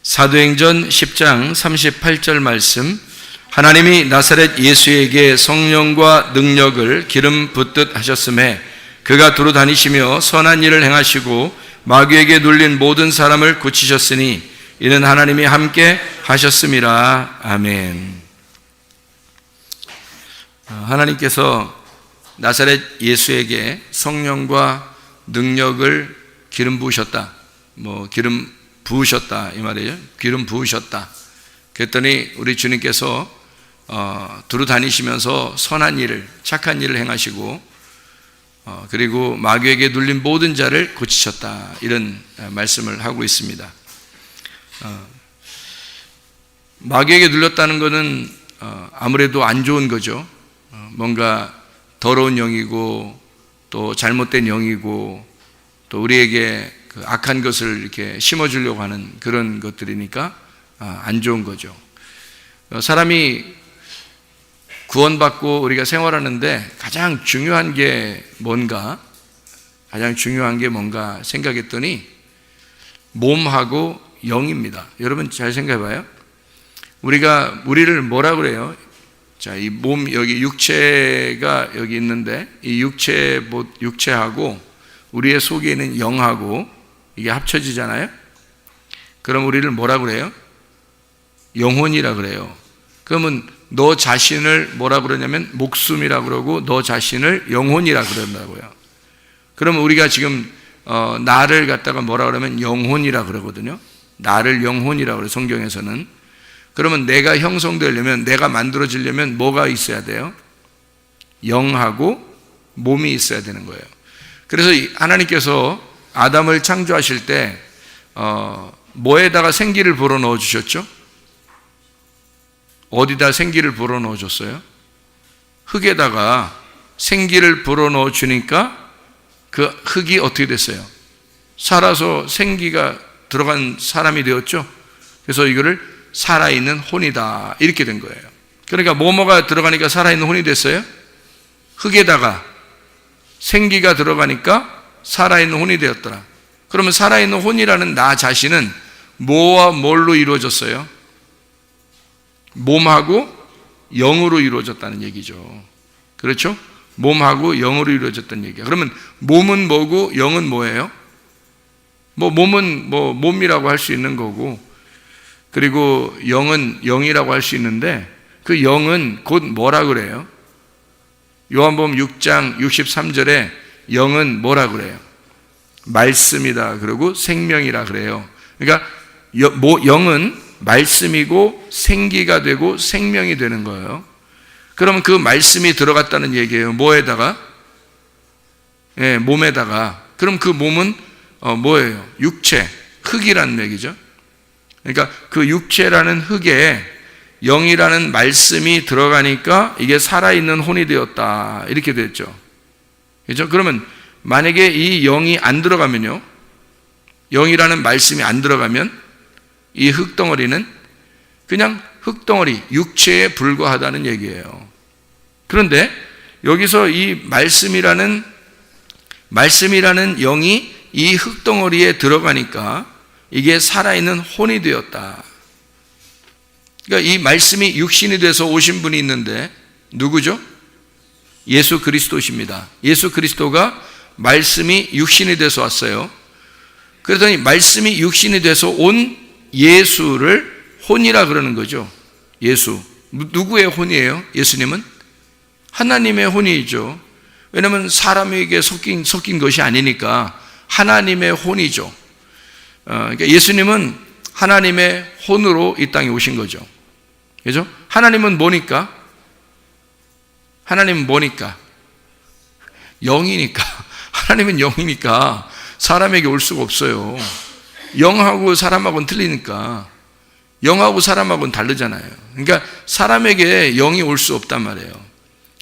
사도행전 10장 38절 말씀, 하나님이 나사렛 예수에게 성령과 능력을 기름 붓듯 하셨음에 그가 두루 다니시며 선한 일을 행하시고 마귀에게 눌린 모든 사람을 고치셨으니 이는 하나님이 함께 하셨음이라. 아멘. 하나님께서 나사렛 예수에게 성령과 능력을 기름 부으셨다. 기름 부으셨다 이 말이에요. 기름 부으셨다. 그랬더니 우리 주님께서 두루 다니시면서 선한 일을, 착한 일을 행하시고 그리고 마귀에게 눌린 모든 자를 고치셨다, 이런 말씀을 하고 있습니다. 마귀에게 눌렸다는 것은 아무래도 안 좋은 거죠. 뭔가 더러운 영이고 또 잘못된 영이고 또 우리에게 그 악한 것을 이렇게 심어주려고 하는 그런 것들이니까 안 좋은 거죠. 사람이 구원받고 우리가 생활하는데 가장 중요한 게 뭔가 생각했더니 몸하고 영입니다. 여러분 잘 생각해봐요. 우리를 뭐라 그래요? 자, 이 몸, 여기 육체가 여기 있는데 이 육체하고 우리의 속에 있는 영하고 이게 합쳐지잖아요. 그럼 우리를 뭐라 그래요? 영혼이라 그래요. 그러면 너 자신을 뭐라 그러냐면 목숨이라 그러고 너 자신을 영혼이라 그런다고요. 그러면 우리가 지금 나를 갖다가 뭐라 그러면 영혼이라 그러거든요. 나를 영혼이라 그래요, 성경에서는. 그러면 내가 형성되려면, 내가 만들어지려면 뭐가 있어야 돼요? 영하고 몸이 있어야 되는 거예요. 그래서 하나님께서 아담을 창조하실 때 뭐에다가 생기를 불어넣어 주셨죠? 어디다 생기를 불어넣어 줬어요? 흙에다가 생기를 불어넣어 주니까 그 흙이 어떻게 됐어요? 살아서 생기가 들어간 사람이 되었죠. 그래서 이거를 살아있는 혼이다, 이렇게 된 거예요. 그러니까 뭐가 들어가니까 살아있는 혼이 됐어요? 흙에다가 생기가 들어가니까 살아있는 혼이 되었더라. 그러면 살아있는 혼이라는 나 자신은 뭐와 뭘로 이루어졌어요? 몸하고 영으로 이루어졌다는 얘기죠. 그렇죠? 몸하고 영으로 이루어졌다는 얘기야. 그러면 몸은 뭐고 영은 뭐예요? 몸은 몸이라고 할 수 있는 거고, 그리고 영은 영이라고 할 수 있는데, 그 영은 곧 뭐라 그래요? 요한복음 6장 63절에 영은 뭐라 그래요? 말씀이다 그러고 생명이라 그래요. 그러니까 영은 말씀이고 생기가 되고 생명이 되는 거예요. 그러면 그 말씀이 들어갔다는 얘기예요. 뭐에다가? 몸에다가. 그럼 그 몸은 뭐예요? 육체, 흙이라는 얘기죠. 그러니까 그 육체라는 흙에 영이라는 말씀이 들어가니까 이게 살아있는 혼이 되었다, 이렇게 됐죠. 그렇죠? 그러면 만약에 이 영이 안 들어가면요, 영이라는 말씀이 안 들어가면 이 흙덩어리는 그냥 흙덩어리, 육체에 불과하다는 얘기예요. 그런데 여기서 이 말씀이라는 영이 이 흙덩어리에 들어가니까 이게 살아있는 혼이 되었다. 그러니까 이 말씀이 육신이 돼서 오신 분이 있는데 누구죠? 예수 그리스도십니다. 예수 그리스도가 말씀이 육신이 돼서 왔어요. 그러더니 말씀이 육신이 돼서 온 예수를 혼이라 그러는 거죠. 예수. 누구의 혼이에요? 예수님은? 하나님의 혼이죠. 왜냐하면 사람에게 섞인 것이 아니니까 하나님의 혼이죠. 그러니까 예수님은 하나님의 혼으로 이 땅에 오신 거죠. 그죠? 하나님은 뭐니까? 하나님은 뭐니까? 영이니까. 하나님은 영이니까 사람에게 올 수가 없어요. 영하고 사람하고는 틀리니까. 영하고 사람하고는 다르잖아요. 그러니까 사람에게 영이 올 수 없단 말이에요.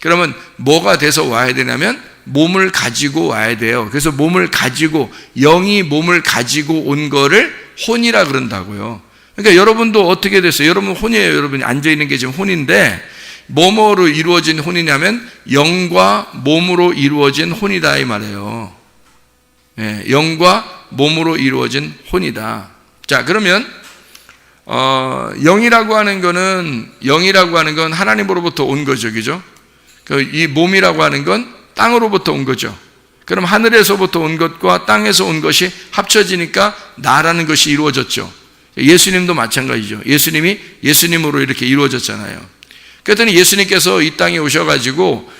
그러면 뭐가 돼서 와야 되냐면 몸을 가지고 와야 돼요. 그래서 영이 몸을 가지고 온 거를 혼이라 그런다고요. 그러니까 여러분도 어떻게 됐어요? 여러분 혼이에요. 여러분이 앉아있는 게 지금 혼인데 뭐뭐로 이루어진 혼이냐면 영과 몸으로 이루어진 혼이다, 이 말이에요. 영과 몸으로 이루어진 혼이다. 자, 그러면 영이라고 하는 건 하나님으로부터 온 거죠, 그죠? 이 몸이라고 하는 건 땅으로부터 온 거죠. 그럼 하늘에서부터 온 것과 땅에서 온 것이 합쳐지니까 나라는 것이 이루어졌죠. 예수님도 마찬가지죠. 예수님이 예수님으로 이렇게 이루어졌잖아요. 그랬더니 예수님께서 이 땅에 오셔가지고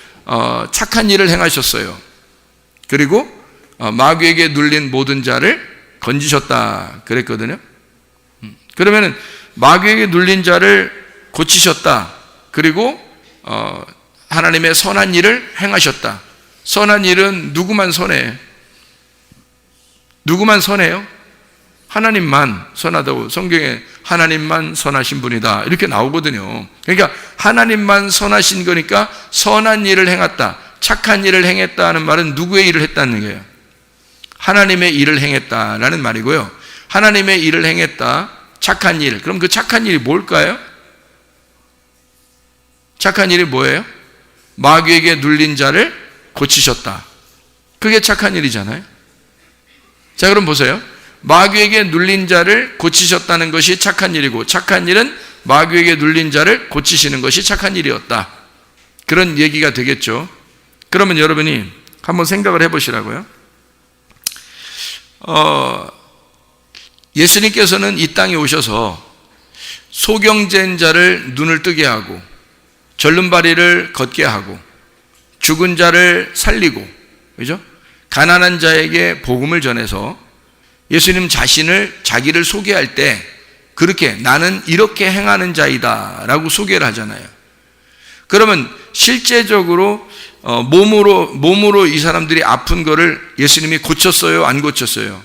착한 일을 행하셨어요. 그리고 마귀에게 눌린 모든 자를 건지셨다 그랬거든요. 그러면은 마귀에게 눌린 자를 고치셨다. 그리고 하나님의 선한 일을 행하셨다. 선한 일은 누구만 선해요? 누구만 선해요? 하나님만 선하다고 성경에 하나님만 선하신 분이다 이렇게 나오거든요. 그러니까 하나님만 선하신 거니까 선한 일을 행했다, 착한 일을 행했다 하는 말은 누구의 일을 했다는 거예요? 하나님의 일을 행했다라는 말이고요. 하나님의 일을 행했다, 착한 일. 그럼 그 착한 일이 뭘까요? 착한 일이 뭐예요? 마귀에게 눌린 자를 고치셨다. 그게 착한 일이잖아요. 자, 그럼 보세요. 마귀에게 눌린 자를 고치셨다는 것이 착한 일이고, 착한 일은 마귀에게 눌린 자를 고치시는 것이 착한 일이었다. 그런 얘기가 되겠죠. 그러면 여러분이 한번 생각을 해보시라고요. 예수님께서는 이 땅에 오셔서 소경된 자를 눈을 뜨게 하고, 절름발이를 걷게 하고, 죽은 자를 살리고, 그죠? 가난한 자에게 복음을 전해서 예수님 자기를 소개할 때 그렇게 나는 이렇게 행하는 자이다 라고 소개를 하잖아요. 그러면 실제적으로 몸으로 이 사람들이 아픈 거를 예수님이 고쳤어요? 안 고쳤어요?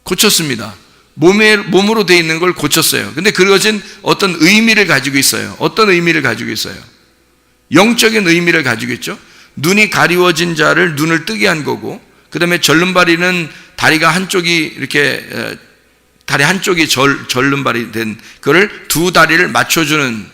고쳤습니다. 몸으로 돼 있는 걸 고쳤어요. 근데 그것은 어떤 의미를 가지고 있어요. 어떤 의미를 가지고 있어요? 영적인 의미를 가지고 있죠. 눈이 가리워진 자를 눈을 뜨게 한 거고, 그 다음에 절름발이는 다리가 한쪽이 이렇게 다리 한쪽이 절름발이 된 그를 두 다리를 맞춰주는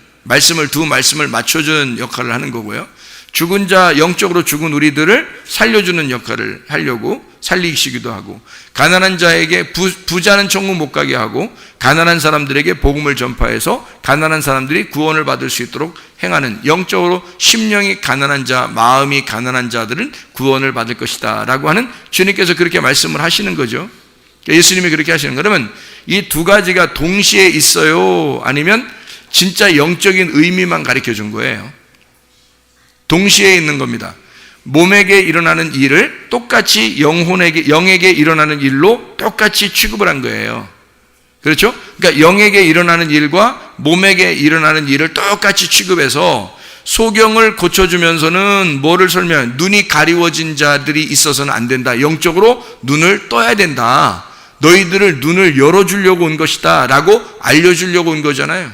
두 말씀을 맞춰주는 역할을 하는 거고요. 죽은 자, 영적으로 죽은 우리들을 살려주는 역할을 하려고 살리시기도 하고, 가난한 자에게 부자는 천국 못 가게 하고, 가난한 사람들에게 복음을 전파해서 가난한 사람들이 구원을 받을 수 있도록 행하는, 영적으로 심령이 가난한 자, 마음이 가난한 자들은 구원을 받을 것이다 라고 하는 주님께서 그렇게 말씀을 하시는 거죠. 예수님이 그렇게 하시는 거예요. 그러면 이 두 가지가 동시에 있어요? 아니면 진짜 영적인 의미만 가르쳐 준 거예요? 동시에 있는 겁니다. 몸에게 일어나는 일을 똑같이 영에게 일어나는 일로 똑같이 취급을 한 거예요. 그렇죠? 그러니까 영에게 일어나는 일과 몸에게 일어나는 일을 똑같이 취급해서 소경을 고쳐주면서는 뭐를 설명해요? 눈이 가리워진 자들이 있어서는 안 된다. 영적으로 눈을 떠야 된다. 너희들을 눈을 열어주려고 온 것이다 라고 알려주려고 온 거잖아요.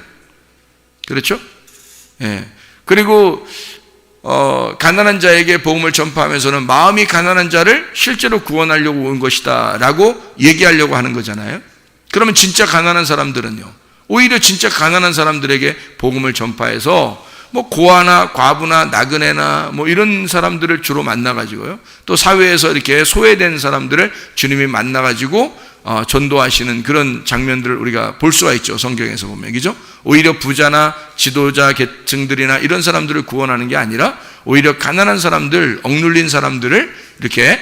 그렇죠? 예. 그리고 가난한 자에게 복음을 전파하면서는 마음이 가난한 자를 실제로 구원하려고 온 것이다 라고 얘기하려고 하는 거잖아요. 그러면 진짜 가난한 사람들은요, 오히려 진짜 가난한 사람들에게 복음을 전파해서 뭐 고아나 과부나 나그네나 뭐 이런 사람들을 주로 만나가지고요, 또 사회에서 이렇게 소외된 사람들을 주님이 만나가지고 전도하시는 그런 장면들을 우리가 볼 수가 있죠. 성경에서 보면, 그죠? 오히려 부자나 지도자 계층들이나 이런 사람들을 구원하는 게 아니라 오히려 가난한 사람들, 억눌린 사람들을 이렇게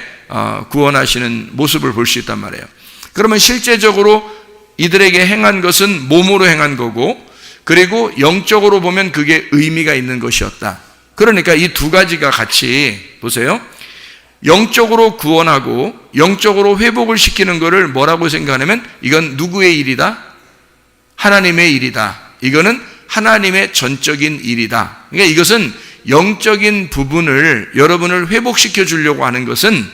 구원하시는 모습을 볼 수 있단 말이에요. 그러면 실제적으로 이들에게 행한 것은 몸으로 행한 거고, 그리고 영적으로 보면 그게 의미가 있는 것이었다. 그러니까 이 두 가지가 같이 보세요. 영적으로 구원하고 영적으로 회복을 시키는 것을 뭐라고 생각하냐면, 이건 누구의 일이다? 하나님의 일이다. 이거는 하나님의 전적인 일이다. 그러니까 이것은 영적인 부분을 여러분을 회복시켜 주려고 하는 것은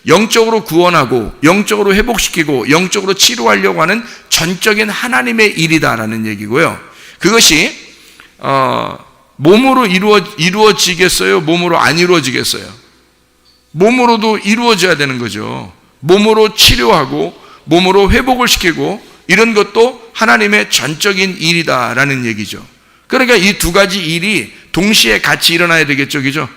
영적으로 구원하고 영적으로 회복시키고 영적으로 치료하려고 하는 전적인 하나님의 일이다라는 얘기고요. 그것이 몸으로 이루어지겠어요? 몸으로 안 이루어지겠어요? 몸으로도 이루어져야 되는 거죠. 몸으로 치료하고 몸으로 회복을 시키고 이런 것도 하나님의 전적인 일이다라는 얘기죠. 그러니까 이 두 가지 일이 동시에 같이 일어나야 되겠죠, 그죠?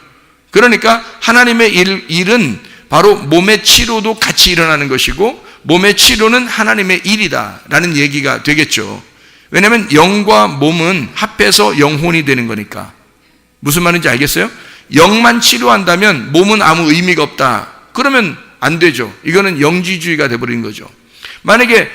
그러니까 하나님의 일은 바로 몸의 치료도 같이 일어나는 것이고, 몸의 치료는 하나님의 일이다라는 얘기가 되겠죠. 왜냐하면 영과 몸은 합해서 영혼이 되는 거니까. 무슨 말인지 알겠어요? 영만 치료한다면 몸은 아무 의미가 없다. 그러면 안 되죠. 이거는 영지주의가 돼버린 거죠. 만약에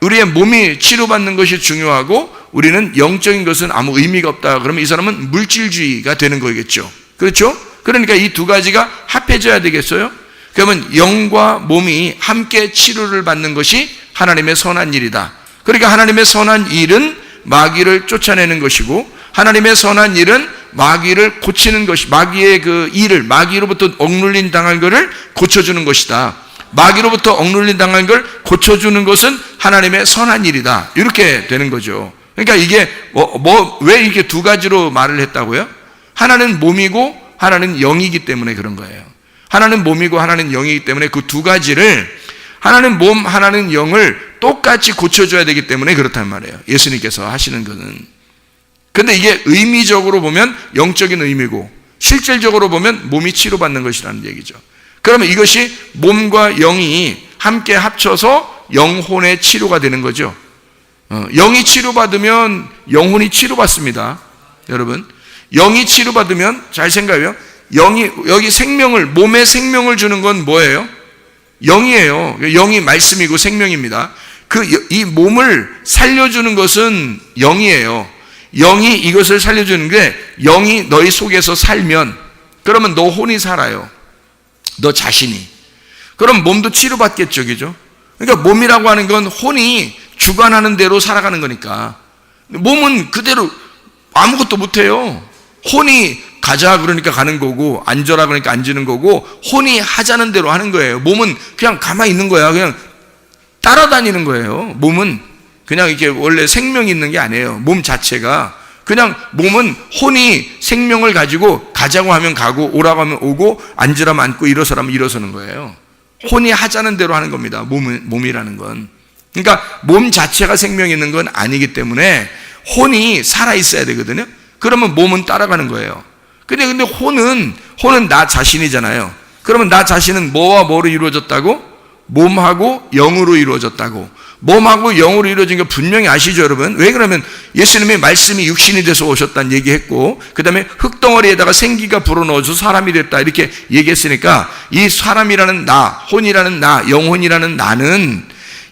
우리의 몸이 치료받는 것이 중요하고 우리는 영적인 것은 아무 의미가 없다. 그러면 이 사람은 물질주의가 되는 거겠죠. 그렇죠? 그러니까 이 두 가지가 합해져야 되겠어요? 그러면 영과 몸이 함께 치료를 받는 것이 하나님의 선한 일이다. 그러니까 하나님의 선한 일은 마귀를 쫓아내는 것이고 하나님의 선한 일은 마귀를 고치는 것이, 마귀의 그 일을, 마귀로부터 억눌린 당한 것을 고쳐주는 것이다. 마귀로부터 억눌린 당한 걸 고쳐주는 것은 하나님의 선한 일이다. 이렇게 되는 거죠. 그러니까 이게 왜 이렇게 두 가지로 말을 했다고요? 하나는 몸이고 하나는 영이기 때문에 그런 거예요. 하나는 몸이고 하나는 영이기 때문에 그 두 가지를, 하나는 몸, 하나는 영을 똑같이 고쳐줘야 되기 때문에 그렇단 말이에요. 예수님께서 하시는 것은. 근데 이게 의미적으로 보면 영적인 의미고 실질적으로 보면 몸이 치료받는 것이라는 얘기죠. 그러면 이것이 몸과 영이 함께 합쳐서 영혼의 치료가 되는 거죠. 영이 치료받으면 영혼이 치료받습니다. 여러분, 영이 치료받으면, 잘 생각해요. 영이, 여기 생명을, 몸에 생명을 주는 건 뭐예요? 영이에요. 영이 말씀이고 생명입니다. 이 몸을 살려주는 것은 영이에요. 영이 이것을 살려주는 게, 영이 너희 속에서 살면 그러면 너 혼이 살아요. 너 자신이. 그럼 몸도 치료받겠죠. 그죠? 그러니까 몸이라고 하는 건 혼이 주관하는 대로 살아가는 거니까. 몸은 그대로 아무것도 못해요. 혼이 가자 그러니까 가는 거고, 앉아라 그러니까 앉는 거고, 혼이 하자는 대로 하는 거예요. 몸은 그냥 가만히 있는 거야. 그냥 따라다니는 거예요. 몸은 그냥 이렇게 원래 생명이 있는 게 아니에요. 몸 자체가. 그냥 몸은 혼이 생명을 가지고 가자고 하면 가고, 오라고 하면 오고, 앉으라면 앉고, 일어서라면 일어서는 거예요. 혼이 하자는 대로 하는 겁니다. 몸이라는 건. 그러니까 몸 자체가 생명이 있는 건 아니기 때문에 혼이 살아있어야 되거든요. 그러면 몸은 따라가는 거예요. 근데 혼은 나 자신이잖아요. 그러면 나 자신은 뭐와 뭐로 이루어졌다고? 몸하고 영으로 이루어졌다고. 몸하고 영으로 이루어진 거 분명히 아시죠, 여러분? 왜 그러면 예수님의 말씀이 육신이 돼서 오셨다는 얘기했고, 그 다음에 흙덩어리에다가 생기가 불어넣어서 사람이 됐다 이렇게 얘기했으니까, 이 사람이라는 나, 혼이라는 나, 영혼이라는 나는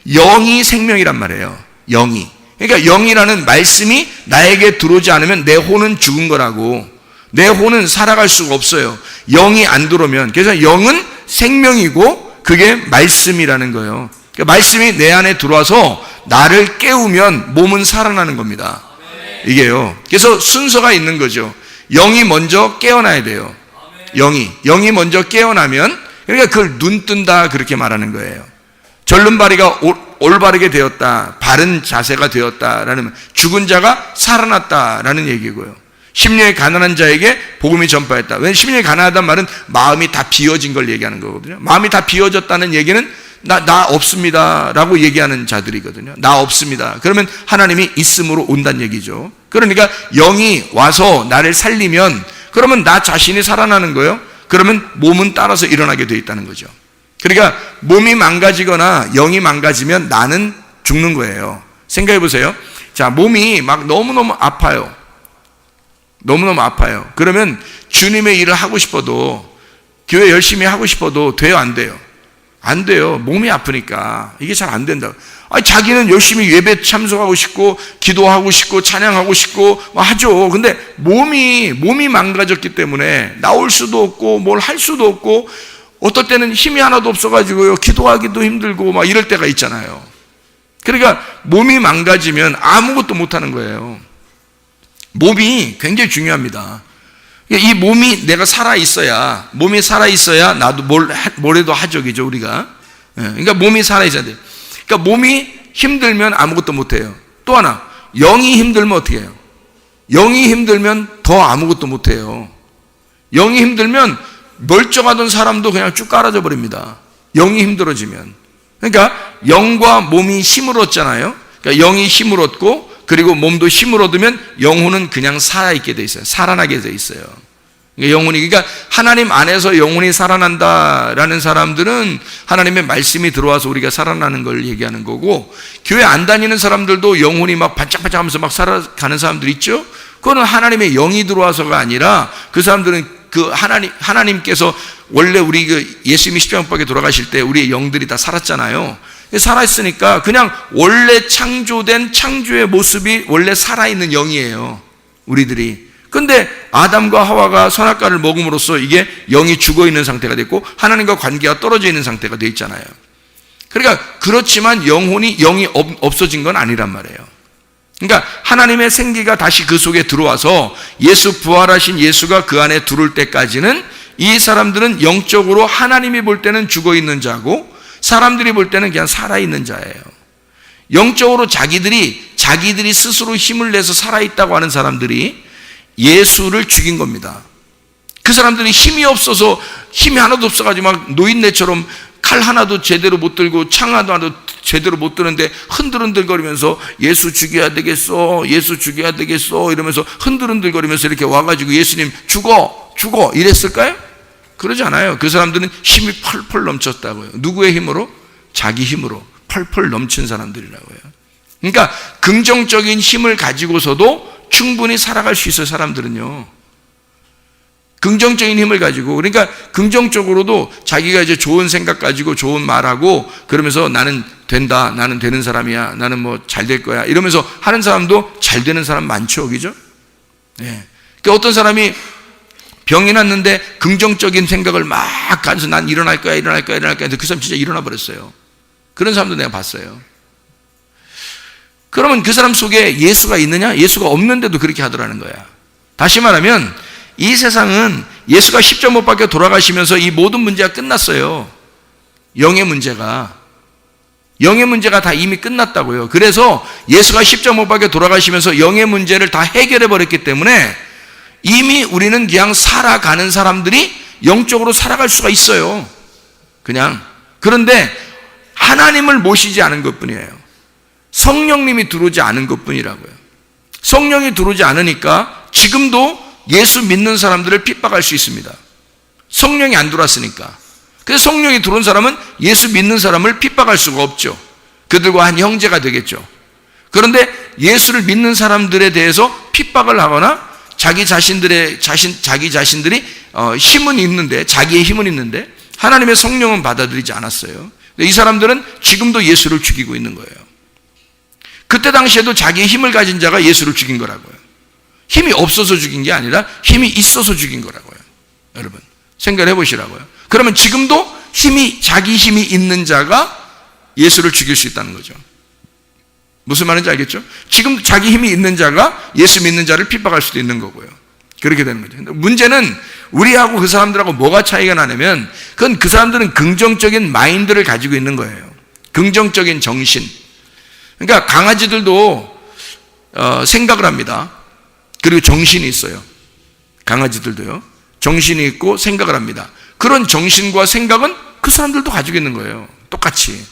영이 생명이란 말이에요. 영이. 그러니까 영이라는 말씀이 나에게 들어오지 않으면 내 혼은 죽은 거라고. 내 혼은 살아갈 수가 없어요. 영이 안 들어오면. 그래서 영은 생명이고 그게 말씀이라는 거예요. 그러니까 말씀이 내 안에 들어와서 나를 깨우면 몸은 살아나는 겁니다. 이게요. 그래서 순서가 있는 거죠. 영이 먼저 깨어나야 돼요. 영이 먼저 깨어나면, 그러니까 그걸 눈 뜬다 그렇게 말하는 거예요. 절름발이가 올바르게 되었다, 바른 자세가 되었다라는, 죽은 자가 살아났다라는 얘기고요. 심령이 가난한 자에게 복음이 전파했다. 왜냐하면 심령이 가난하다는 말은 마음이 다 비어진 걸 얘기하는 거거든요. 마음이 다 비어졌다는 얘기는 나 없습니다 라고 얘기하는 자들이거든요. 나 없습니다. 그러면 하나님이 있음으로 온다는 얘기죠. 그러니까 영이 와서 나를 살리면, 그러면 나 자신이 살아나는 거예요. 그러면 몸은 따라서 일어나게 돼 있다는 거죠. 그러니까 몸이 망가지거나 영이 망가지면 나는 죽는 거예요. 생각해 보세요. 자, 몸이 막 너무너무 아파요. 너무너무 아파요. 그러면 주님의 일을 하고 싶어도, 교회 열심히 하고 싶어도 돼요, 안 돼요? 안 돼요. 몸이 아프니까. 이게 잘 안 된다. 아니, 자기는 열심히 예배 참석하고 싶고, 기도하고 싶고, 찬양하고 싶고, 하죠. 근데 몸이 망가졌기 때문에 나올 수도 없고, 뭘 할 수도 없고, 어떨 때는 힘이 하나도 없어가지고요, 기도하기도 힘들고, 막 이럴 때가 있잖아요. 그러니까 몸이 망가지면 아무것도 못하는 거예요. 몸이 굉장히 중요합니다. 이 몸이 내가 살아있어야, 몸이 살아있어야 나도 뭘 해도 하죠, 그죠, 우리가. 그러니까 몸이 살아있어야 돼요. 그러니까 몸이 힘들면 아무것도 못해요. 또 하나, 영이 힘들면 어떻게 해요? 영이 힘들면 더 아무것도 못해요. 영이 힘들면 멀쩡하던 사람도 그냥 쭉 깔아져 버립니다. 영이 힘들어지면. 그러니까 영과 몸이 힘을 얻잖아요. 그러니까 영이 힘을 얻고, 그리고 몸도 힘을 얻으면 영혼은 그냥 살아있게 돼 있어요. 살아나게 돼 있어요. 그러니까 하나님 안에서 영혼이 살아난다라는 사람들은 하나님의 말씀이 들어와서 우리가 살아나는 걸 얘기하는 거고, 교회 안 다니는 사람들도 영혼이 막 반짝반짝하면서 막 살아가는 사람들 있죠? 그거는 하나님의 영이 들어와서가 아니라 그 사람들은 그 하나님께서 원래 우리 그 예수님이 십자가 못 박혀 돌아가실 때 우리의 영들이 다 살았잖아요. 살아있으니까 그냥 원래 창조된 창조의 모습이 원래 살아있는 영이에요, 우리들이. 근데 아담과 하와가 선악과를 먹음으로써 이게 영이 죽어있는 상태가 됐고 하나님과 관계가 떨어져 있는 상태가 돼 있잖아요. 그러니까 그렇지만 영이 없어진 건 아니란 말이에요. 그러니까 하나님의 생기가 다시 그 속에 들어와서 예수 부활하신 예수가 그 안에 들어올 때까지는 이 사람들은 영적으로 하나님이 볼 때는 죽어있는 자고 사람들이 볼 때는 그냥 살아있는 자예요. 영적으로 자기들이 스스로 힘을 내서 살아있다고 하는 사람들이 예수를 죽인 겁니다. 그 사람들이 힘이 없어서 힘이 하나도 없어가지고 막 노인네처럼 칼 하나도 제대로 못 들고 창 하나도 제대로 못 드는데 흔들흔들거리면서 예수 죽여야 되겠어, 예수 죽여야 되겠어 이러면서 흔들흔들거리면서 이렇게 와가지고 예수님 죽어 이랬을까요? 그러지 않아요. 그 사람들은 힘이 펄펄 넘쳤다고요. 누구의 힘으로? 자기 힘으로 펄펄 넘친 사람들이라고요. 그러니까 긍정적인 힘을 가지고서도 충분히 살아갈 수 있어요, 사람들은요. 긍정적인 힘을 가지고, 그러니까 긍정적으로도 자기가 이제 좋은 생각 가지고 좋은 말하고 그러면서 나는 된다, 나는 되는 사람이야, 나는 뭐 잘 될 거야 이러면서 하는 사람도 잘 되는 사람 많죠, 그죠? 네. 그러니까 어떤 사람이 병이 났는데 긍정적인 생각을 막 가면서 난 일어날 거야 근데 그 사람 진짜 일어나 버렸어요. 그런 사람도 내가 봤어요. 그러면 그 사람 속에 예수가 있느냐? 예수가 없는데도 그렇게 하더라는 거야. 다시 말하면 이 세상은 예수가 십자가 못 박혀 돌아가시면서 이 모든 문제가 끝났어요. 영의 문제가 다 이미 끝났다고요. 그래서 예수가 십자가 못 박혀 돌아가시면서 영의 문제를 다 해결해 버렸기 때문에 이미 우리는 그냥 살아가는 사람들이 영적으로 살아갈 수가 있어요. 그냥. 그런데 하나님을 모시지 않은 것뿐이에요. 성령님이 들어오지 않은 것뿐이라고요. 성령이 들어오지 않으니까 지금도 예수 믿는 사람들을 핍박할 수 있습니다. 성령이 안 들어왔으니까. 그래서 성령이 들어온 사람은 예수 믿는 사람을 핍박할 수가 없죠. 그들과 한 형제가 되겠죠. 그런데 예수를 믿는 사람들에 대해서 핍박을 하거나 자기 자신들이 힘은 있는데, 자기의 힘은 있는데 하나님의 성령은 받아들이지 않았어요. 이 사람들은 지금도 예수를 죽이고 있는 거예요. 그때 당시에도 자기의 힘을 가진 자가 예수를 죽인 거라고요. 힘이 없어서 죽인 게 아니라 힘이 있어서 죽인 거라고요. 여러분 생각해 보시라고요. 그러면 지금도 자기 힘이 있는 자가 예수를 죽일 수 있다는 거죠. 무슨 말인지 알겠죠? 지금 자기 힘이 있는 자가 예수 믿는 자를 핍박할 수도 있는 거고요. 그렇게 되는 거죠. 문제는 우리하고 그 사람들하고 뭐가 차이가 나냐면 그건 그 사람들은 긍정적인 마인드를 가지고 있는 거예요. 긍정적인 정신. 그러니까 강아지들도 생각을 합니다. 그리고 정신이 있어요. 강아지들도요. 정신이 있고 생각을 합니다. 그런 정신과 생각은 그 사람들도 가지고 있는 거예요. 똑같이.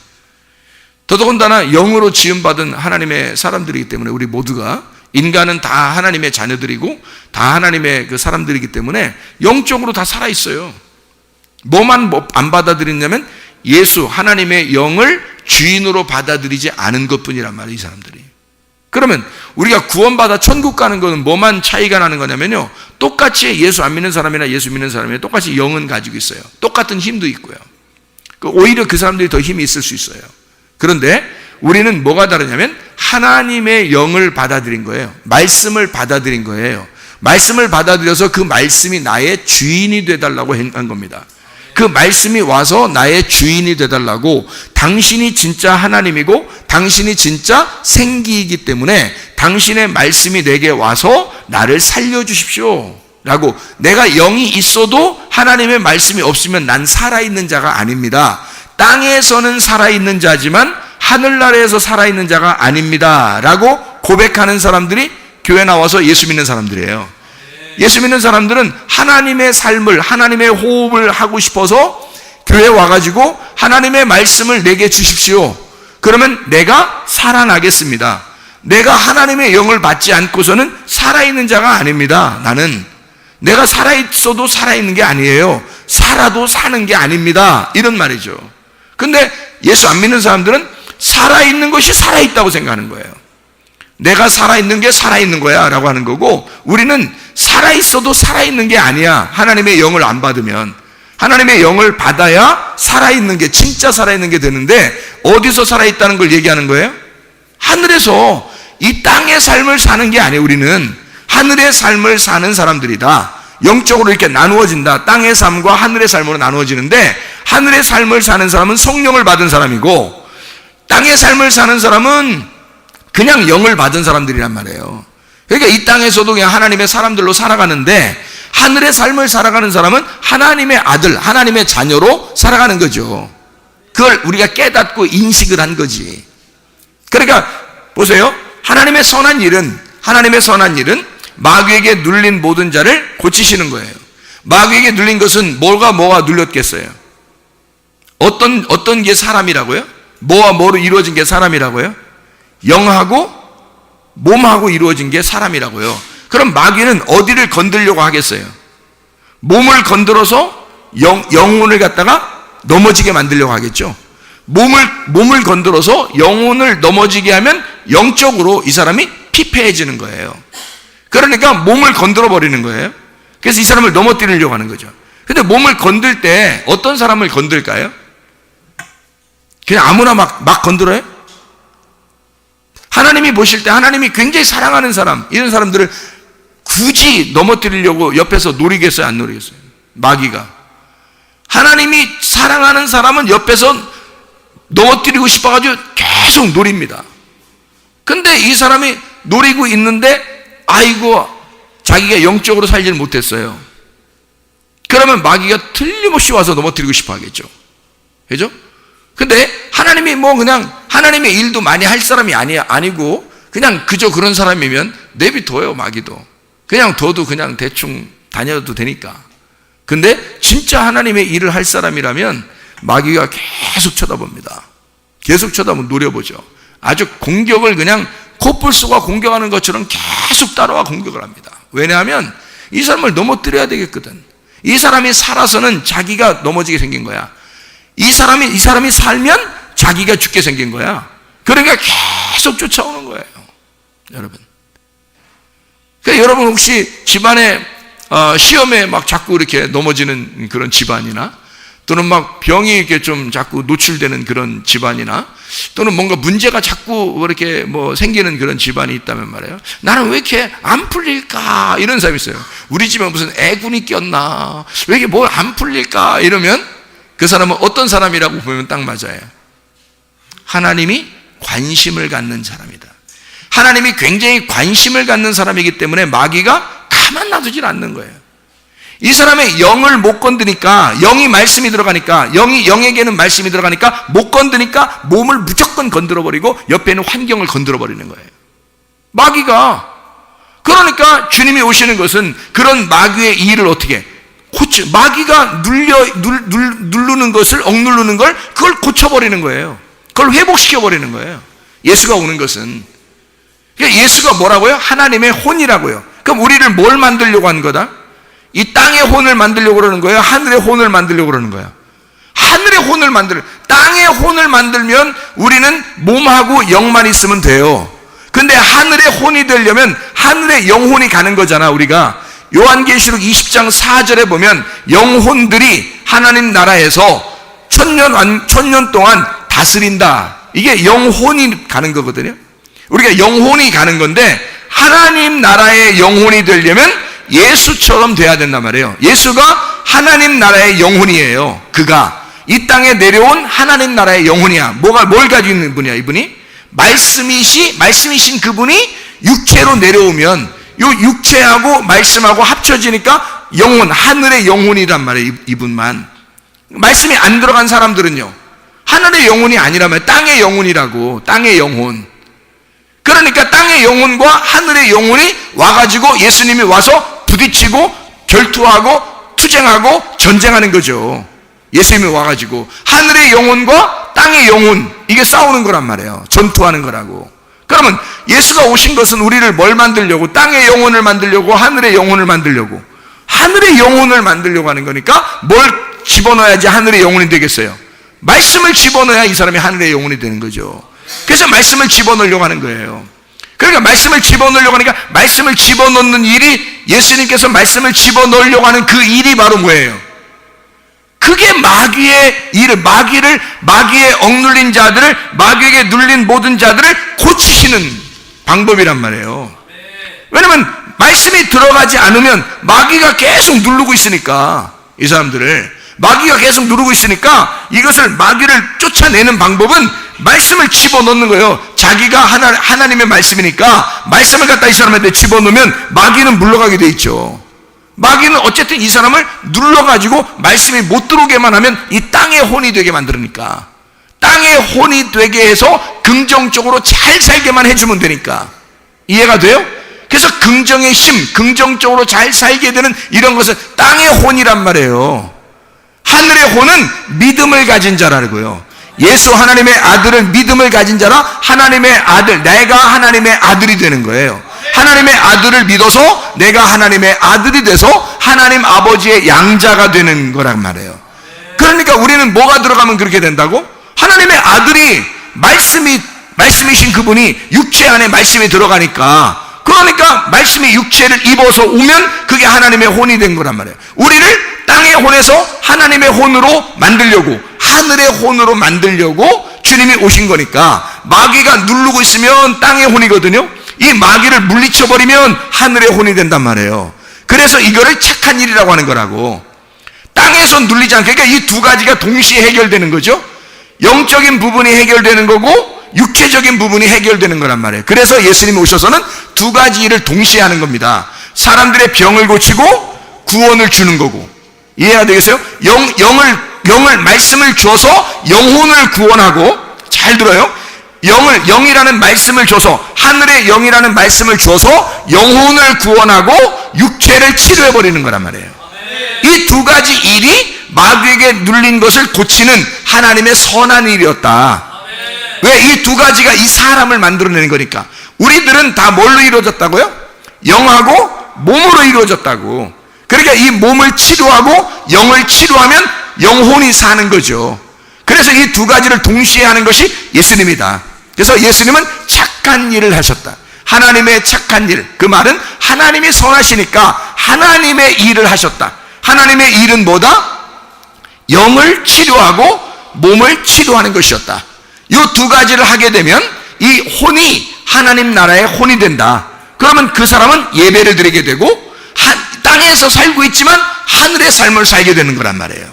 더더군다나 영으로 지음받은 하나님의 사람들이기 때문에 우리 모두가 인간은 다 하나님의 자녀들이고 다 하나님의 그 사람들이기 때문에 영적으로 다 살아있어요. 뭐만 안 받아들이냐면 예수 하나님의 영을 주인으로 받아들이지 않은 것뿐이란 말이에요, 이 사람들이. 그러면 우리가 구원받아 천국 가는 거는 뭐만 차이가 나는 거냐면요, 똑같이 예수 안 믿는 사람이나 예수 믿는 사람이나 똑같이 영은 가지고 있어요. 똑같은 힘도 있고요. 오히려 그 사람들이 더 힘이 있을 수 있어요. 그런데 우리는 뭐가 다르냐면 하나님의 영을 받아들인 거예요. 말씀을 받아들인 거예요. 말씀을 받아들여서 그 말씀이 나의 주인이 되달라고 한 겁니다. 그 말씀이 와서 나의 주인이 되달라고, 당신이 진짜 하나님이고 당신이 진짜 생기이기 때문에 당신의 말씀이 내게 와서 나를 살려주십시오 라고. 내가 영이 있어도 하나님의 말씀이 없으면 난 살아있는 자가 아닙니다. 땅에서는 살아있는 자지만 하늘나라에서 살아있는 자가 아닙니다 라고 고백하는 사람들이 교회 나와서 예수 믿는 사람들이에요. 예수 믿는 사람들은 하나님의 삶을, 하나님의 호흡을 하고 싶어서 교회에 와가지고 하나님의 말씀을 내게 주십시오. 그러면 내가 살아나겠습니다. 내가 하나님의 영을 받지 않고서는 살아있는 자가 아닙니다. 내가 살아있어도 살아있는 게 아니에요. 살아도 사는 게 아닙니다. 이런 말이죠. 근데 예수 안 믿는 사람들은 살아있는 것이 살아있다고 생각하는 거예요. 내가 살아있는 게 살아있는 거야 라고 하는 거고, 우리는 살아있어도 살아있는 게 아니야. 하나님의 영을 안 받으면. 하나님의 영을 받아야 살아있는 게, 진짜 살아있는 게 되는데, 어디서 살아있다는 걸 얘기하는 거예요? 하늘에서. 이 땅의 삶을 사는 게 아니에요. 우리는 하늘의 삶을 사는 사람들이다. 영적으로 이렇게 나누어진다. 땅의 삶과 하늘의 삶으로 나누어지는데, 하늘의 삶을 사는 사람은 성령을 받은 사람이고, 땅의 삶을 사는 사람은 그냥 영을 받은 사람들이란 말이에요. 그러니까 이 땅에서도 그냥 하나님의 사람들로 살아가는데, 하늘의 삶을 살아가는 사람은 하나님의 아들, 하나님의 자녀로 살아가는 거죠. 그걸 우리가 깨닫고 인식을 한 거지. 그러니까 보세요. 하나님의 선한 일은 마귀에게 눌린 모든 자를 고치시는 거예요. 마귀에게 눌린 것은 뭐가 눌렸겠어요? 어떤 게 사람이라고요? 뭐와 뭐로 이루어진 게 사람이라고요? 영하고 몸하고 이루어진 게 사람이라고요. 그럼 마귀는 어디를 건들려고 하겠어요? 몸을 건드려서 영혼을 갖다가 넘어지게 만들려고 하겠죠. 몸을 건드려서 영혼을 넘어지게 하면 영적으로 이 사람이 피폐해지는 거예요. 그러니까 몸을 건드려 버리는 거예요. 그래서 이 사람을 넘어뜨리려고 하는 거죠. 근데 몸을 건들 때 어떤 사람을 건들까요? 그냥 아무나 막 건드려요? 하나님이 보실 때 하나님이 굉장히 사랑하는 사람, 이런 사람들을 굳이 넘어뜨리려고 옆에서 노리겠어요? 안 노리겠어요? 마귀가. 하나님이 사랑하는 사람은 옆에서 넘어뜨리고 싶어가지고 계속 노립니다. 근데 이 사람이 노리고 있는데, 아이고, 자기가 영적으로 살지를 못했어요. 그러면 마귀가 틀림없이 와서 넘어뜨리고 싶어 하겠죠. 그죠? 근데 하나님이 그냥 하나님의 일도 많이 할 사람이 아니고 그냥 그저 그런 사람이면 내비둬요. 마귀도 그냥 둬도 그냥 대충 다녀도 되니까. 근데 진짜 하나님의 일을 할 사람이라면 마귀가 계속 쳐다봅니다. 계속 쳐다보면 노려보죠. 아주 공격을 그냥 코뿔소가 공격하는 것처럼 계속 따라와 공격을 합니다. 왜냐하면 이 사람을 넘어뜨려야 되겠거든. 이 사람이 살아서는 자기가 넘어지게 생긴 거야. 이 사람이 살면 자기가 죽게 생긴 거야. 그러니까 계속 쫓아오는 거예요. 여러분. 그러니까 여러분 혹시 집안에 시험에 막 자꾸 이렇게 넘어지는 그런 집안이나, 또는 막 병이 이렇게 좀 자꾸 노출되는 그런 집안이나, 또는 뭔가 문제가 자꾸 이렇게 생기는 그런 집안이 있다면 말이에요. 나는 왜 이렇게 안 풀릴까? 이런 사람이 있어요. 우리 집에 무슨 애군이 꼈나? 왜 이게 뭘 안 풀릴까? 이러면 그 사람은 어떤 사람이라고 보면 딱 맞아요. 하나님이 관심을 갖는 사람이다. 하나님이 굉장히 관심을 갖는 사람이기 때문에 마귀가 가만 놔두질 않는 거예요. 이 사람의 영을 못 건드니까, 영이 말씀이 들어가니까, 영에게는 말씀이 들어가니까 못 건드니까 몸을 무조건 건드려버리고 옆에 있는 환경을 건드려버리는 거예요. 마귀가. 그러니까 주님이 오시는 것은 그런 마귀의 일을 어떻게 마귀가 누르는 것을, 억누르는 걸, 그걸 고쳐버리는 거예요. 그걸 회복시켜버리는 거예요. 예수가 오는 것은. 그러니까 예수가 뭐라고요? 하나님의 혼이라고요. 그럼 우리를 뭘 만들려고 한 거다? 이 땅의 혼을 만들려고 그러는 거예요? 하늘의 혼을 만들려고 그러는 거예요? 하늘의 혼을 땅의 혼을 만들면 우리는 몸하고 영만 있으면 돼요. 근데 하늘의 혼이 되려면 하늘의 영혼이 가는 거잖아, 우리가. 요한계시록 20장 4절에 보면 영혼들이 하나님 나라에서 천년 동안 다스린다. 이게 영혼이 가는 거거든요. 우리가 영혼이 가는 건데, 하나님 나라의 영혼이 되려면 예수처럼 돼야 된단 말이에요. 예수가 하나님 나라의 영혼이에요. 그가 이 땅에 내려온 하나님 나라의 영혼이야. 뭘 가지고 있는 분이야, 이분이? 말씀이신 그분이 육체로 내려오면 요 육체하고 말씀하고 합쳐지니까 영혼, 하늘의 영혼이란 말이에요. 이분만. 말씀이 안 들어간 사람들은요, 하늘의 영혼이 아니라면 땅의 영혼이라고. 땅의 영혼. 그러니까 땅의 영혼과 하늘의 영혼이 와가지고 예수님이 와서 부딪히고 결투하고 투쟁하고 전쟁하는 거죠. 예수님이 와가지고 하늘의 영혼과 땅의 영혼, 이게 싸우는 거란 말이에요. 전투하는 거라고. 그러면 예수가 오신 것은 우리를 뭘 만들려고? 땅의 영혼을 만들려고? 하늘의 영혼을 만들려고? 하늘의 영혼을 만들려고 하는 거니까 뭘 집어넣어야지 하늘의 영혼이 되겠어요? 말씀을 집어넣어야 이 사람이 하늘의 영혼이 되는 거죠. 그래서 말씀을 집어넣으려고 하는 거예요. 그러니까 말씀을 집어넣으려고 하니까 말씀을 집어넣는 일이, 예수님께서 말씀을 집어넣으려고 하는 그 일이 바로 뭐예요? 그게 마귀의 일을, 마귀에 억눌린 자들을, 마귀에게 눌린 모든 자들을 고치시는 방법이란 말이에요. 왜냐면 말씀이 들어가지 않으면 마귀가 계속 누르고 있으니까, 이 사람들을 마귀가 계속 누르고 있으니까 이것을, 마귀를 쫓아내는 방법은 말씀을 집어넣는 거예요. 자기가 하나님의 말씀이니까 말씀을 갖다 이 사람한테 집어넣으면 마귀는 물러가게 돼 있죠. 마귀는 어쨌든 이 사람을 눌러가지고 말씀이 못 들어오게만 하면 이 땅의 혼이 되게 만들으니까, 땅의 혼이 되게 해서 긍정적으로 잘 살게만 해주면 되니까. 이해가 돼요? 그래서 긍정의 힘, 긍정적으로 잘 살게 되는 이런 것은 땅의 혼이란 말이에요. 하늘의 혼은 믿음을 가진 자라고요. 예수 하나님의 아들은 믿음을 가진 자라, 하나님의 아들, 내가 하나님의 아들이 되는 거예요. 하나님의 아들을 믿어서 내가 하나님의 아들이 돼서 하나님 아버지의 양자가 되는 거란 말이에요. 그러니까 우리는 뭐가 들어가면 그렇게 된다고? 하나님의 아들이, 말씀이신 그분이 육체 안에 말씀이 들어가니까, 그러니까 말씀이 육체를 입어서 오면 그게 하나님의 혼이 된 거란 말이에요. 우리를 땅의 혼에서 하나님의 혼으로 만들려고, 하늘의 혼으로 만들려고 주님이 오신 거니까, 마귀가 누르고 있으면 땅의 혼이거든요. 이 마귀를 물리쳐버리면 하늘의 혼이 된단 말이에요. 그래서 이거를 착한 일이라고 하는 거라고. 땅에서 눌리지 않게, 그러니까 이 두 가지가 동시에 해결되는 거죠. 영적인 부분이 해결되는 거고 육체적인 부분이 해결되는 거란 말이에요. 그래서 예수님이 오셔서는 두 가지 일을 동시에 하는 겁니다. 사람들의 병을 고치고 구원을 주는 거고. 이해가 되겠어요? 영을 말씀을 줘서 영혼을 구원하고, 잘 들어요. 영이라는 말씀을 줘서, 하늘의 영이라는 말씀을 줘서 영혼을 구원하고 육체를 치료해버리는 거란 말이에요. 이 두 가지 일이 마귀에게 눌린 것을 고치는 하나님의 선한 일이었다. 왜? 이 두 가지가 이 사람을 만들어내는 거니까. 우리들은 다 뭘로 이루어졌다고요? 영하고 몸으로 이루어졌다고. 그러니까 이 몸을 치료하고 영을 치료하면 영혼이 사는 거죠. 그래서 이 두 가지를 동시에 하는 것이 예수님이다. 그래서 예수님은 착한 일을 하셨다. 하나님의 착한 일. 그 말은 하나님이 선하시니까 하나님의 일을 하셨다. 하나님의 일은 뭐다? 영을 치료하고 몸을 치료하는 것이었다. 이 두 가지를 하게 되면 이 혼이 하나님 나라의 혼이 된다. 그러면 그 사람은 예배를 드리게 되고 땅에서 살고 있지만 하늘의 삶을 살게 되는 거란 말이에요.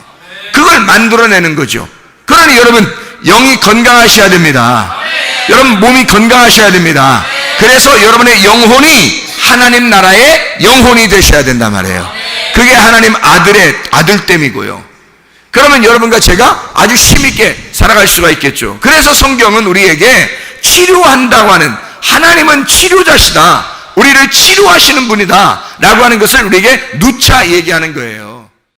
그걸 만들어내는 거죠. 그러니 여러분, 영이 건강하셔야 됩니다. 여러분, 몸이 건강하셔야 됩니다. 그래서 여러분의 영혼이 하나님 나라의 영혼이 되셔야 된단 말이에요. 그게 하나님 아들됨이고요. 그러면 여러분과 제가 아주 힘있게 살아갈 수가 있겠죠. 그래서 성경은 우리에게 치료한다고 하는, 하나님은 치료자시다, 우리를 치료하시는 분이다 라고 하는 것을 우리에게 누차 얘기하는 거예요.